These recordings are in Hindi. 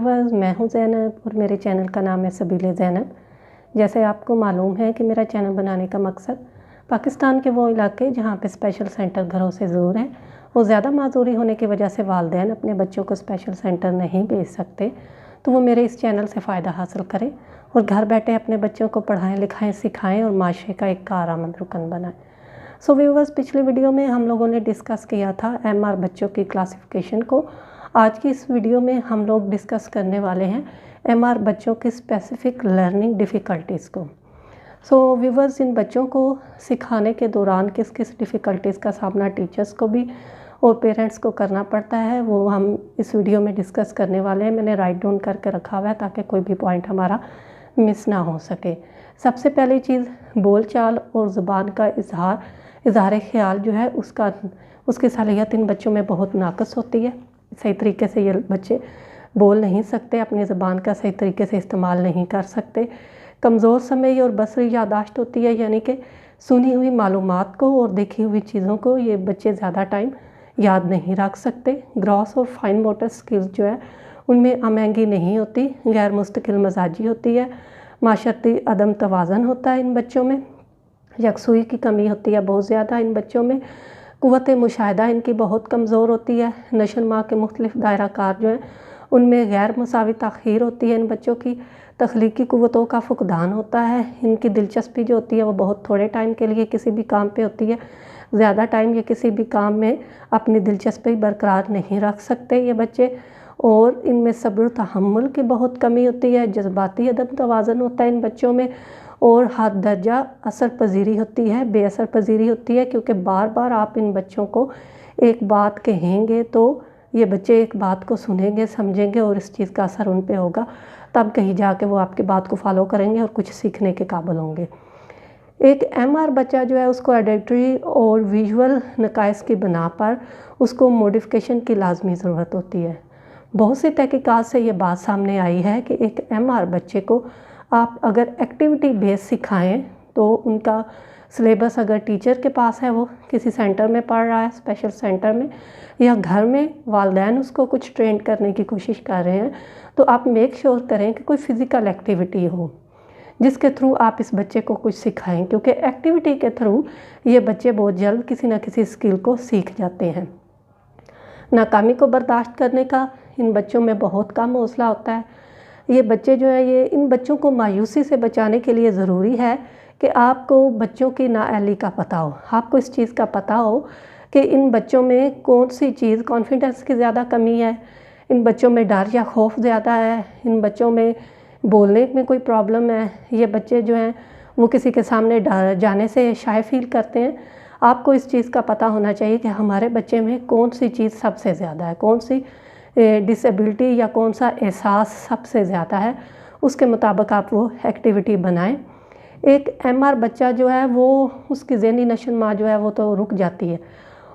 व्यूवर्स, मैं हूं ज़ैनब और मेरे चैनल का नाम है सबीले ज़ैनब। जैसे आपको मालूम है कि मेरा चैनल बनाने का मकसद पाकिस्तान के वो इलाके जहां पे स्पेशल सेंटर घरों से दूर हैं, वो ज़्यादा माजूरी होने की वजह से वालिदैन अपने बच्चों को स्पेशल सेंटर नहीं भेज सकते, तो वो मेरे इस चैनल से फ़ायदा हासिल करें और घर बैठे अपने बच्चों को पढ़ाएँ लिखाएँ सिखाएँ और माशरे का एक कारआमद रुकन बनाएँ। सो व्यूवर्स, पिछले वीडियो में हम लोगों ने डिस्कस किया था एमआर बच्चों की क्लासिफिकेशन को। आज की इस वीडियो में हम लोग डिस्कस करने वाले हैं एमआर बच्चों की स्पेसिफिक लर्निंग डिफ़िकल्टीज़ को। सो व्यूवर्स, इन बच्चों को सिखाने के दौरान किस किस डिफ़िकल्टीज़ का सामना टीचर्स को भी और पेरेंट्स को करना पड़ता है, वो हम इस वीडियो में डिस्कस करने वाले हैं। मैंने राइट डाउन करके रखा हुआ है ताकि कोई भी पॉइंट हमारा मिस ना हो सके। सबसे पहली चीज़, बोलचाल और ज़ुबान का इज़हार ख़याल जो है उसकी सलाहियत इन बच्चों में बहुत नाक़िस होती है। सही तरीके से ये बच्चे बोल नहीं सकते, अपनी ज़बान का सही तरीके से इस्तेमाल नहीं कर सकते। कमज़ोर समई और बसरी यादाश्त होती है, यानी कि सुनी हुई मालूमात को और देखी हुई चीज़ों को ये बच्चे ज़्यादा टाइम याद नहीं रख सकते। ग्रॉस और फाइन मोटर स्किल्स जो है उनमें अमहंगी नहीं होती, गैर मुस्तकिल मजाजी होती है। माशरती अदम तवाज़न होता है इन बच्चों में। यकसुई की कमी होती है बहुत ज़्यादा इन बच्चों में। क़ुव्वत मुशाहिदा इनकी बहुत कमज़ोर होती है। नशोनुमा के मुख्तलिफ़ दायरा कार जो हैं उनमें गैर मुसावी ताख़ीर होती है इन बच्चों की। तख्लीकी क़ुव्वतों का फ़ुक़दान होता है। इनकी दिलचस्पी जो होती है वो बहुत थोड़े टाइम के लिए किसी भी काम पे होती है। ज़्यादा टाइम ये किसी भी काम में अपनी दिलचस्पी बरकरार नहीं रख सकते ये बच्चे। और इनमें सब्र तहम्मुल की बहुत कमी होती है। जज्बाती अदम तवाज़न होता है इन बच्चों में और हद दर्जा असर पजीरी होती है, बेअसर पजीरी होती है, क्योंकि बार बार आप इन बच्चों को एक बात कहेंगे तो ये बच्चे एक बात को सुनेंगे, समझेंगे और इस चीज़ का असर उन पे होगा, तब कहीं जाके वो आपकी बात को फॉलो करेंगे और कुछ सीखने के काबिल होंगे। एक एमआर बच्चा जो है उसको एडिटरी और विजुअल नकाइस की बिना पर उसको मॉडिफिकेशन की लाजमी ज़रूरत होती है। बहुत सी तहकीकात से ये बात सामने आई है कि एक एमआर बच्चे को आप अगर एक्टिविटी बेस सिखाएं तो उनका सिलेबस अगर टीचर के पास है, वो किसी सेंटर में पढ़ रहा है, स्पेशल सेंटर में, या घर में वालिदैन उसको कुछ ट्रेन करने की कोशिश कर रहे हैं, तो आप मेक श्योर करें कि कोई फ़िज़िकल एक्टिविटी हो जिसके थ्रू आप इस बच्चे को कुछ सिखाएं, क्योंकि एक्टिविटी के थ्रू ये बच्चे बहुत जल्द किसी न किसी स्किल को सीख जाते हैं। नाकामी को बर्दाश्त करने का इन बच्चों में बहुत कम हौसला होता है। ये बच्चे जो है इन बच्चों को मायूसी से बचाने के लिए ज़रूरी है कि आपको बच्चों की नाअहली का पता हो। आपको इस चीज़ का पता हो कि इन बच्चों में कौन सी चीज़, कॉन्फिडेंस की ज़्यादा कमी है, इन बच्चों में डर या खौफ ज़्यादा है, इन बच्चों में बोलने में कोई प्रॉब्लम है, ये बच्चे जो हैं वो किसी के सामने डर जाने से शाय फील करते हैं। आपको इस चीज़ का पता होना चाहिए कि हमारे बच्चे में कौन सी चीज़ सबसे ज़्यादा है, कौन सी डिसेबिलिटी या कौन सा एहसास सबसे ज़्यादा है, उसके मुताबिक आप वो एक्टिविटी बनाएं। एक एमआर बच्चा जो है वो उसकी ज़हनी नशोनुमा जो है वो तो रुक जाती है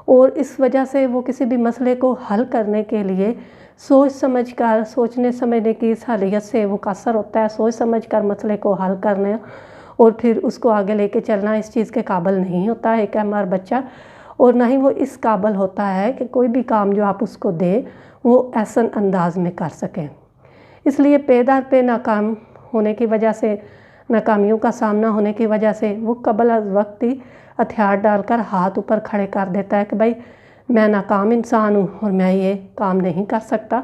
और इस वजह से वो किसी भी मसले को हल करने के लिए सोच समझ कर, सोचने समझने की सलाहियत से वो कासर होता है। सोच समझ कर मसले को हल करने और फिर उसको आगे लेके चलना इस चीज़ के काबिल नहीं होता है एक एमआर बच्चा, और ना ही वो इस काबिल होता है कि कोई भी काम जो आप उसको दें वो ऐसन अंदाज में कर सकें। इसलिए पे दर पे नाकाम होने की वजह से, नाकामियों का सामना होने की वजह से वो कबल अज़ वक्त ही हथियार डालकर हाथ ऊपर खड़े कर देता है कि भाई मैं नाकाम इंसान हूँ और मैं ये काम नहीं कर सकता।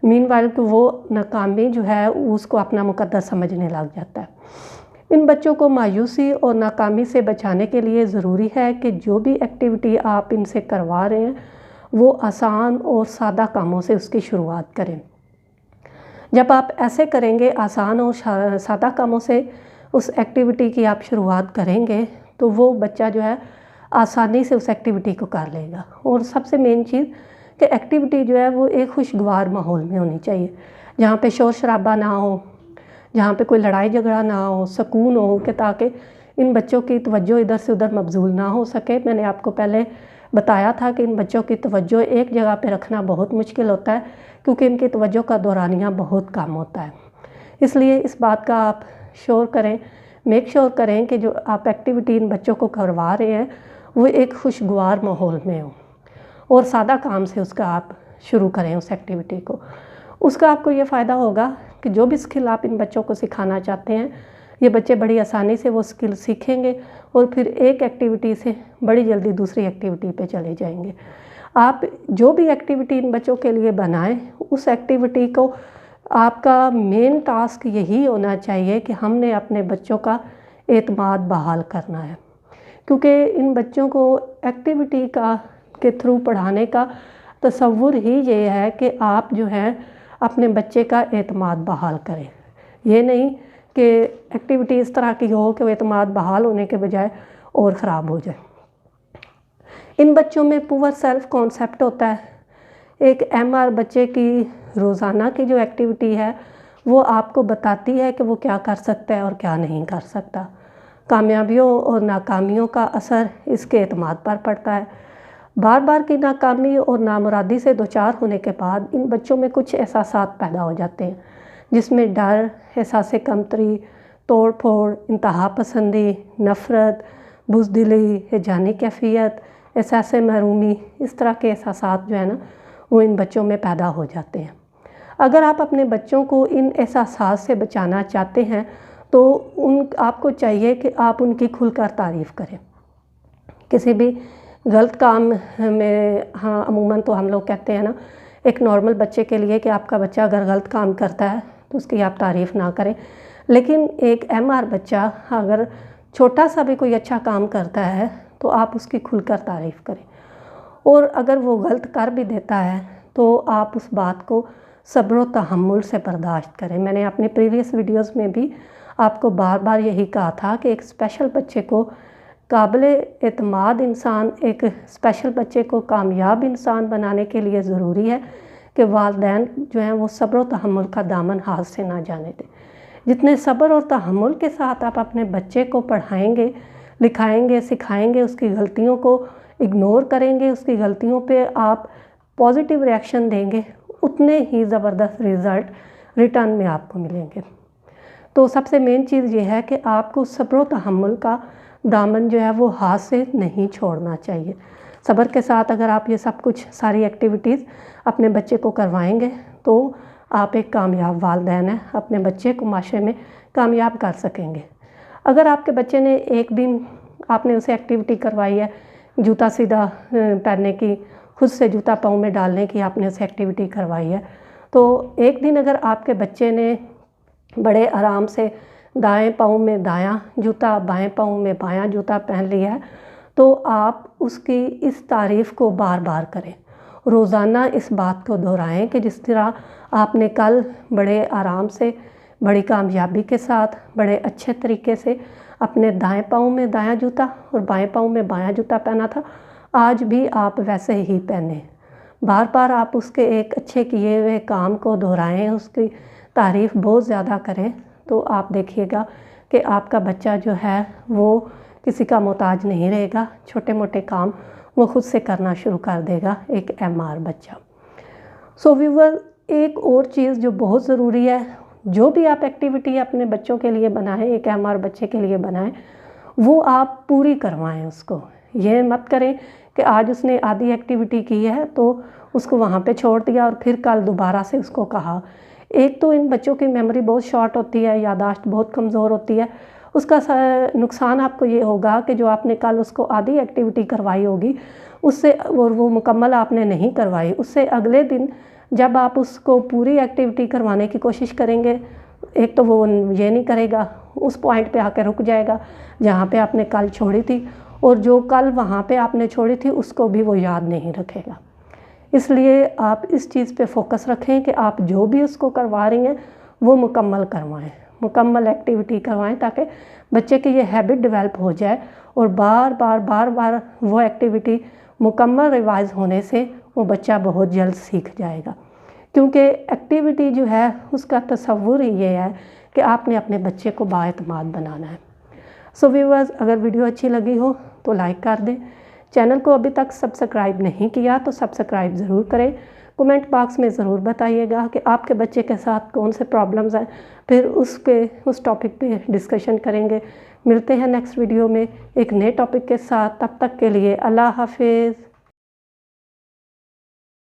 मीनवाइल तो वो नाकामी जो है उसको अपना मुकद्दर समझने लग जाता है। इन बच्चों को मायूसी और नाकामी से बचाने के लिए ज़रूरी है कि जो भी एक्टिविटी आप इनसे करवा रहे हैं वो आसान और सादा कामों से उसकी शुरुआत करें। जब आप ऐसे करेंगे, आसान और सादा कामों से उस एक्टिविटी की आप शुरुआत करेंगे, तो वो बच्चा जो है आसानी से उस एक्टिविटी को कर लेगा। और सबसे मेन चीज़ कि एक्टिविटी जो है वो एक खुशगवार माहौल में होनी चाहिए, जहाँ पे शोर शराबा ना हो, जहाँ पे कोई लड़ाई झगड़ा ना हो, सुकून हो, कि ताकि इन बच्चों की तवज्जो इधर से उधर मबजूल ना हो सके। मैंने आपको पहले बताया था कि इन बच्चों की तवज्जो एक जगह पे रखना बहुत मुश्किल होता है, क्योंकि इनकी तवज्जो का दौरानिया बहुत कम होता है। इसलिए इस बात का आप श्योर करें, मेक श्योर करें कि जो आप एक्टिविटी इन बच्चों को करवा रहे हैं वो एक खुशगवार माहौल में हो और सादा काम से उसका आप शुरू करें उस एक्टिविटी को। उसका आपको ये फ़ायदा होगा कि जो भी स्किल आप इन बच्चों को सिखाना चाहते हैं, ये बच्चे बड़ी आसानी से वो स्किल सीखेंगे और फिर एक एक्टिविटी से बड़ी जल्दी दूसरी एक्टिविटी पे चले जाएंगे। आप जो भी एक्टिविटी इन बच्चों के लिए बनाएं, उस एक्टिविटी को आपका मेन टास्क यही होना चाहिए कि हमने अपने बच्चों का एतमाद बहाल करना है, क्योंकि इन बच्चों को एक्टिविटी के थ्रू पढ़ाने का तसव्वुर ही ये है कि आप जो है अपने बच्चे का एतमाद बहाल करें। ये नहीं कि एक्टिविटी इस तरह की हो कि वो एतमाद बहाल होने के बजाय और ख़राब हो जाए। इन बच्चों में पुअर सेल्फ कॉन्सेप्ट होता है। एक MR बच्चे की रोज़ाना की जो एक्टिविटी है वो आपको बताती है कि वो क्या कर सकता है और क्या नहीं कर सकता। कामयाबियों और नाकामियों का असर इसके एतमाद पर पड़ता है। बार बार की नाकामी और नामुरादी से दोचार होने के बाद इन बच्चों में कुछ एहसासात पैदा हो जाते हैं, जिसमें डर, एहसास कमतरी, तोड़ फोड़, इंतहा पसंदी, नफ़रत, बुज़दिली, हिजानी कैफियत, एहसास महरूमी, इस तरह के एहसासात जो है ना वो इन बच्चों में पैदा हो जाते हैं। अगर आप अपने बच्चों को इन एहसासात से बचाना चाहते हैं तो आपको चाहिए कि आप उनकी खुलकर तारीफ़ करें। किसी भी गलत काम में, हाँ अमूमन तो हम लोग कहते हैं ना एक नॉर्मल बच्चे के लिए कि आपका बच्चा अगर गलत काम करता है तो उसकी आप तारीफ़ ना करें, लेकिन एक MR बच्चा अगर छोटा सा भी कोई अच्छा काम करता है तो आप उसकी खुलकर तारीफ़ करें। और अगर वो गलत कर भी देता है तो आप उस बात को सब्र व तहम्मुल से बर्दाश्त करें। मैंने अपने प्रीवियस वीडियोस में भी आपको बार बार यही कहा था कि एक स्पेशल बच्चे को काबिल एतमाद इंसान, एक स्पेशल बच्चे को कामयाब इंसान बनाने के लिए ज़रूरी है कि वालिदैन जो हैं वो सब्र व तहम्मुल का दामन हाथ से ना जाने दें। जितने सब्र और तहम्मुल के साथ आप अपने बच्चे को पढ़ाएंगे, लिखाएंगे, सिखाएंगे, उसकी गलतियों को इग्नोर करेंगे, उसकी गलतियों पे आप पॉजिटिव रिएक्शन देंगे, उतने ही ज़बरदस्त रिज़ल्ट रिटर्न में आपको मिलेंगे। तो सबसे मेन चीज़ ये है कि आपको सब्र व तहम्मुल का दामन जो है वो हाथ से नहीं छोड़ना चाहिए। सब्र के साथ अगर आप ये सब कुछ सारी एक्टिविटीज़ अपने बच्चे को करवाएंगे तो आप एक कामयाब वालिदैन हैं, अपने बच्चे को माशरे में कामयाब कर सकेंगे। अगर आपके बच्चे ने एक दिन आपने उसे एक्टिविटी करवाई है, जूता सीधा पहनने की, खुद से जूता पाँव में डालने की आपने उसे एक्टिविटी करवाई है, तो एक दिन अगर आपके बच्चे ने बड़े आराम से दाएं पाँव में दायां जूता, बाएं पाँव में बायां जूता पहन लिया है, तो आप उसकी इस तारीफ़ को बार बार करें। रोज़ाना इस बात को दोहराएं कि जिस तरह आपने कल बड़े आराम से, बड़ी कामयाबी के साथ, बड़े अच्छे तरीके से अपने दाएं पाँव में दायां जूता और बाएं पाँव में बायां जूता पहना था, आज भी आप वैसे ही पहने। बार बार आप उसके एक अच्छे किए हुए काम को दोहराएं, उसकी तारीफ़ बहुत ज़्यादा करें, तो आप देखिएगा कि आपका बच्चा जो है वो किसी का मोहताज नहीं रहेगा। छोटे मोटे काम वो खुद से करना शुरू कर देगा, एक MR बच्चा। सो व्यूअर, एक और चीज़ जो बहुत ज़रूरी है, जो भी आप एक्टिविटी अपने बच्चों के लिए बनाएं, एक MR बच्चे के लिए बनाएं, वो आप पूरी करवाएं उसको। ये मत करें कि आज उसने आधी एक्टिविटी की है तो उसको वहाँ पे छोड़ दिया और फिर कल दोबारा से उसको कहा। एक तो इन बच्चों की मेमोरी बहुत शॉर्ट होती है, यादाश्त बहुत कमज़ोर होती है। उसका नुकसान आपको ये होगा कि जो आपने कल उसको आधी एक्टिविटी करवाई होगी उससे, और वो मुकम्मल आपने नहीं करवाई, उससे अगले दिन जब आप उसको पूरी एक्टिविटी करवाने की कोशिश करेंगे, एक तो वो ये नहीं करेगा, उस पॉइंट पे आकर रुक जाएगा जहाँ पे आपने कल छोड़ी थी, और जो कल वहाँ पे आपने छोड़ी थी उसको भी वो याद नहीं रखेगा। इसलिए आप इस चीज़ पे फोकस रखें कि आप जो भी उसको करवा रही हैं वो मुकम्मल करवाएं, मुकम्मल एक्टिविटी करवाएं, ताकि बच्चे की ये हैबिट डेवलप हो जाए और बार बार वो एक्टिविटी मुकम्मल रिवाइज होने से वो बच्चा बहुत जल्द सीख जाएगा। क्योंकि एक्टिविटी जो है उसका तसव्वुर ही ये है कि आपने अपने बच्चे को बाएतमाद बनाना है। सो व्यूअर्स, अगर वीडियो अच्छी लगी हो तो लाइक कर दें। चैनल को अभी तक सब्सक्राइब नहीं किया तो सब्सक्राइब ज़रूर करें। कमेंट बॉक्स में ज़रूर बताइएगा कि आपके बच्चे के साथ कौन से प्रॉब्लम्स हैं, फिर उस टॉपिक पे डिस्कशन करेंगे। मिलते हैं नेक्स्ट वीडियो में एक नए टॉपिक के साथ। तब तक के लिए अल्लाह हाफिज़।